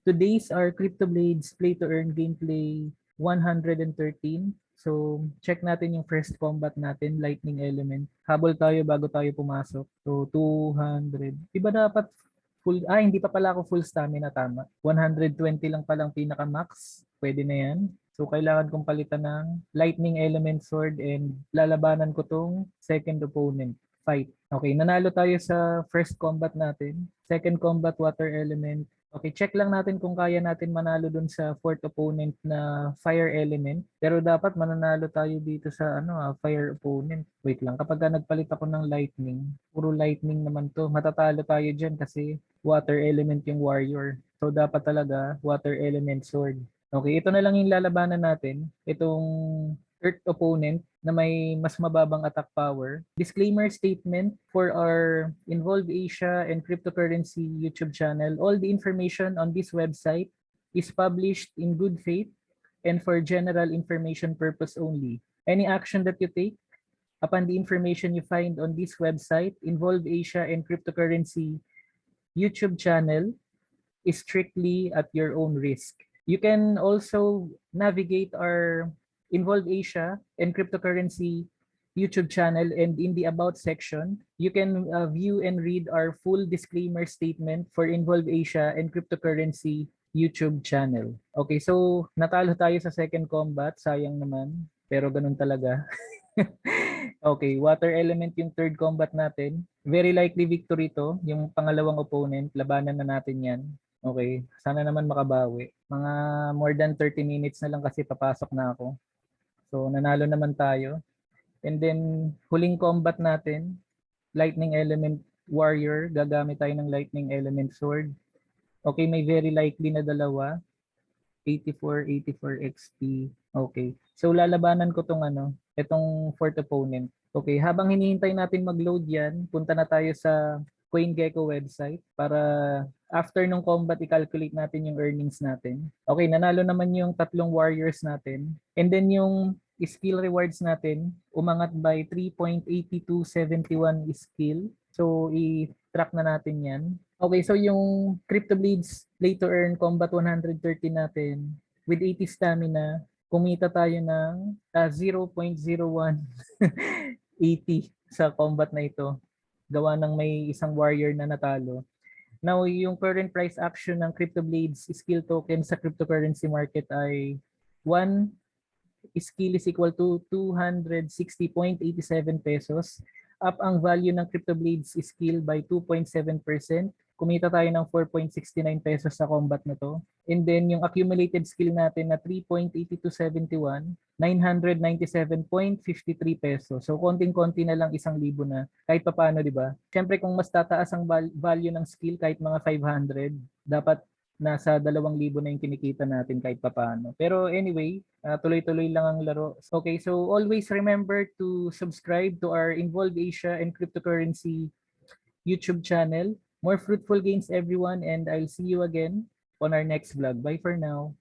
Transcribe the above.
Today's our Crypto Blades Play to Earn gameplay 113. So, check natin yung first combat natin, Lightning Element. Habol tayo bago tayo pumasok. So, 200. Di ba dapat full, hindi pa pala ako full stamina, tama. 120 lang palang pinaka-max. Pwede na yan. So, kailangan kong palitan ng Lightning Element Sword and lalabanan ko tong second opponent. Fight. Okay, nanalo tayo sa first combat natin. Second combat, Water Element. Okay, check lang natin kung kaya natin manalo dun sa fourth opponent na fire element. Pero dapat mananalo tayo dito sa fire opponent. Wait lang, kapag nagpalit ako ng lightning, puro lightning naman to. Matatalo tayo dyan kasi water element yung warrior. So dapat talaga water element sword. Okay, ito na lang yung lalabanan natin. Itong earth opponent na may mas mababang attack power. Disclaimer statement for our Involve Asia and Cryptocurrency YouTube channel. All the information on this website is published in good faith and for general information purpose only. Any action that you take upon the information you find on this website, Involve Asia and Cryptocurrency YouTube channel, is strictly at your own risk. You can also navigate our Involve Asia and Cryptocurrency YouTube channel, and in the About section, you can view and read our full disclaimer statement for Involve Asia and Cryptocurrency YouTube channel. Okay, so natalo tayo sa second combat, sayang naman, pero ganun talaga. Okay, water element yung third combat natin. Very likely victory to, yung pangalawang opponent, labanan na natin yan. Okay, sana naman makabawi. Mga more than 30 minutes na lang kasi papasok na ako. So nanalo naman tayo. And then huling combat natin, lightning element warrior, gagamit tayo ng lightning element sword. Okay, may very likely na dalawa. 84 XP. Okay. So lalabanan ko tong itong fourth opponent. Okay, habang hinihintay natin mag-load yan, punta na tayo sa CoinGecko website para after nung combat i-calculate natin yung earnings natin. Okay, nanalo naman yung tatlong warriors natin. And then yung skill rewards natin umangat by 3.8271 skill. So i-track na natin yan. Okay, so yung Crypto Blades Play to Earn Combat 130 natin with 80 stamina, kumita tayo ng 0.0180 sa combat na ito. Gawa ng may isang warrior na natalo. Now, yung current price action ng Crypto Blades skill token sa cryptocurrency market ay 1 skill is equal to 260.87 pesos. Up ang value ng Crypto Blades skill by 2.7%. Kumita tayo ng 4.69 pesos sa combat na to. And then yung accumulated skill natin na 3.8271, 997.53 pesos. So konting-konti na lang 1,000 na. Kahit pa paano, di ba? Siyempre kung mas tataas ang value ng skill kahit mga 500, dapat nasa 2,000 na yung kinikita natin kahit papaano. Pero anyway, tuloy-tuloy lang ang laro. Okay, so always remember to subscribe to our Involve Asia and Cryptocurrency YouTube channel. More fruitful gains everyone, and I'll see you again on our next vlog. Bye for now.